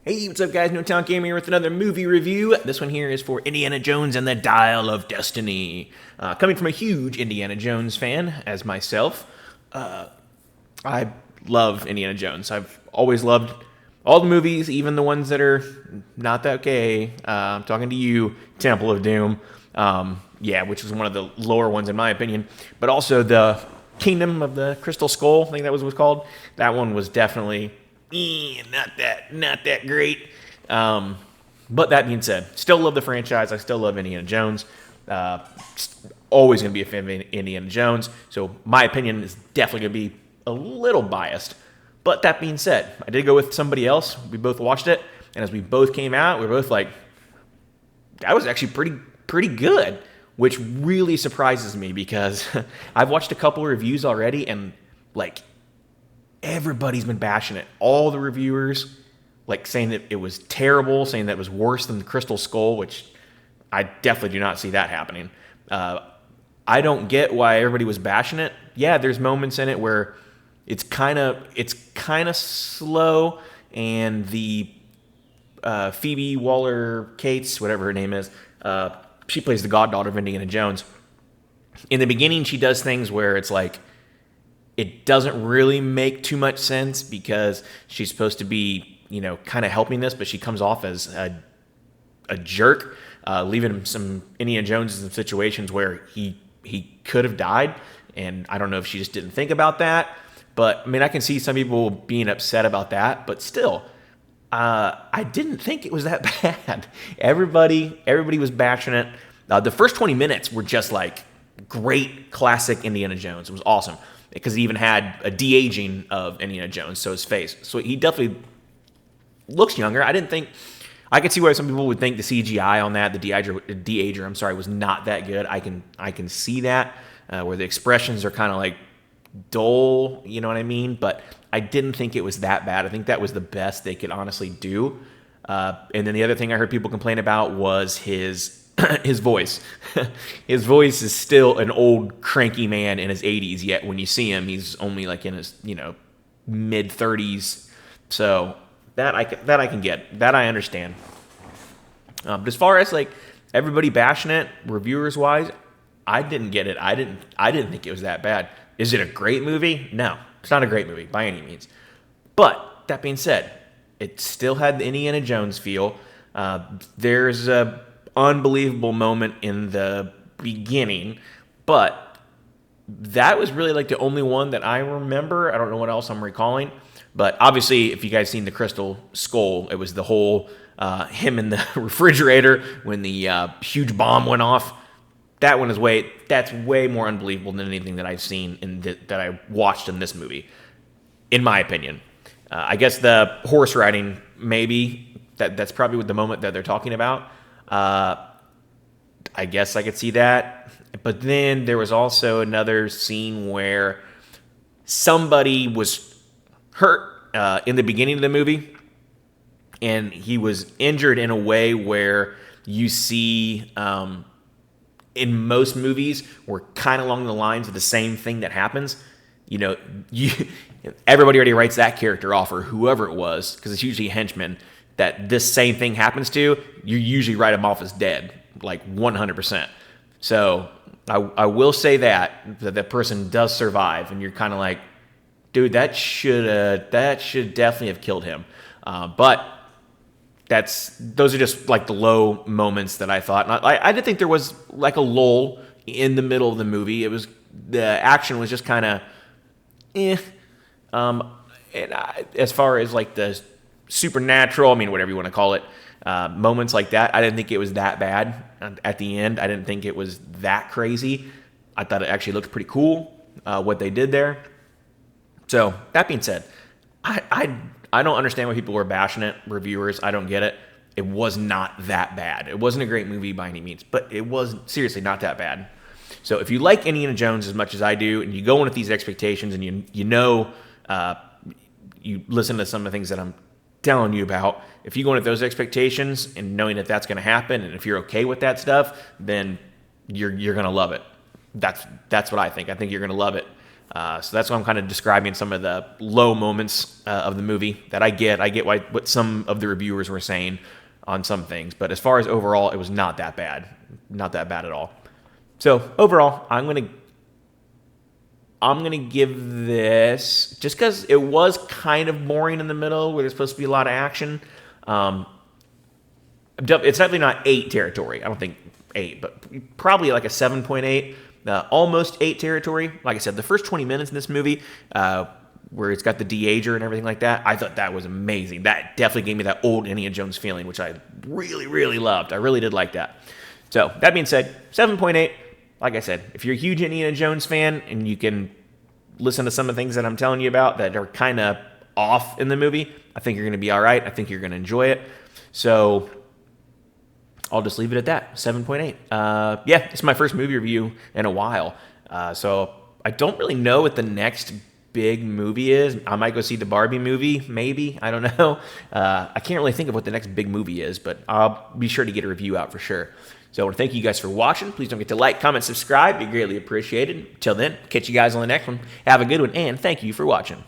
Hey, what's up, guys? No Talent Gamer here with another movie review. This one here is for Indiana Jones and the Dial of Destiny. Coming from a huge Indiana Jones fan, as myself, I love Indiana Jones. I've always loved all the movies, even the ones that are not that okay. I'm talking to you, Temple of Doom. Which was one of the lower ones in my opinion. But also the Kingdom of the Crystal Skull, I think that was what it was called. That one was definitely not that great. But that being said, still love the franchise. I still love Indiana Jones. Always going to be a fan of Indiana Jones. So my opinion is definitely going to be a little biased. But that being said, I did go with somebody else. We both watched it. And as we both came out, we were both like, that was actually pretty good. Which really surprises me because I've watched a couple reviews already and like everybody's been bashing it. All the reviewers like saying that it was terrible, saying that it was worse than the Crystal Skull, which I definitely do not see that happening. I don't get why everybody was bashing it. Yeah, there's moments in it where it's kind of slow, and the Phoebe Waller-Cates, whatever her name is, she plays the goddaughter of Indiana Jones. In the beginning, she does things where it's like it doesn't really make too much sense because she's supposed to be, kind of helping this, but she comes off as a jerk, leaving some Indiana Jones in some situations where he could have died, and I don't know if she just didn't think about that. But I mean, I can see some people being upset about that, but still. I didn't think it was that bad. Everybody was bashing it. The first 20 minutes were just like great classic Indiana Jones. It was awesome because he even had a de-aging of Indiana Jones, so his face. So he definitely looks younger. I could see why some people would think the CGI on that, the de-ager, was not that good. I can see that where the expressions are kind of like dull, you know what I mean? But I didn't think it was that bad. I think that was the best they could honestly do. And then the other thing I heard people complain about was his his voice. His voice is still an old cranky man in his 80s, yet when you see him, he's only like in his, mid 30s. So that I can get. That I understand. But as far as like everybody bashing it, reviewers wise, I didn't get it. I didn't think it was that bad. Is it a great movie? No, it's not a great movie by any means. But that being said, it still had the Indiana Jones feel. There's a unbelievable moment in the beginning, but that was really like the only one that I remember. I don't know what else I'm recalling. But obviously, if you guys seen the Crystal Skull, it was the whole him in the refrigerator when the huge bomb went off. That one is that's way more unbelievable than anything that I've seen that I watched in this movie, in my opinion. I guess the horse riding, maybe, that's probably the moment that they're talking about. I guess I could see that. But then there was also another scene where somebody was hurt in the beginning of the movie, and he was injured in a way where you see... in most movies, we're kind of along the lines of the same thing that happens. Everybody already writes that character off, or whoever it was, because it's usually a henchman that this same thing happens to. You usually write them off as dead, like 100%. So I will say that person does survive, and you're kind of like, dude, that should definitely have killed him. But those are just like the low moments that I thought. And I did think there was like a lull in the middle of the movie. The action was just kind of as far as like the supernatural, whatever you want to call it, moments like that, I didn't think it was that bad. At the end, I didn't think it was that crazy. I thought it actually looked pretty cool, what they did there. So that being said, I don't understand why people were bashing it, reviewers. I don't get it. It was not that bad. It wasn't a great movie by any means, but it was seriously not that bad. So if you like Indiana Jones as much as I do, and you go in with these expectations, and you listen to some of the things that I'm telling you about, if you go in with those expectations and knowing that that's going to happen, and if you're okay with that stuff, then you're going to love it. That's what I think. I think you're going to love it. So that's why I'm kind of describing some of the low moments of the movie that I get. I get what some of the reviewers were saying on some things, but as far as overall, it was not that bad. Not that bad at all. So overall, I'm gonna give this, just because it was kind of boring in the middle where there's supposed to be a lot of action. It's definitely not 8 territory. I don't think 8, but probably like a 7.8, almost 8 territory. Like I said, the first 20 minutes in this movie, where it's got the de-ager and everything like that, I thought that was amazing. That definitely gave me that old Indiana Jones feeling, which I really, really loved. I really did like that. So that being said, 7.8. Like I said, if you're a huge Indiana Jones fan and you can listen to some of the things that I'm telling you about that are kind of off in the movie, I think you're going to be all right. I think you're going to enjoy it. So I'll just leave it at that, 7.8. Yeah, it's my first movie review in a while. So I don't really know what the next big movie is. I might go see the Barbie movie, maybe. I don't know. I can't really think of what the next big movie is, but I'll be sure to get a review out for sure. So I want to thank you guys for watching. Please don't forget to like, comment, subscribe. Be greatly appreciated. Until then, catch you guys on the next one. Have a good one, and thank you for watching.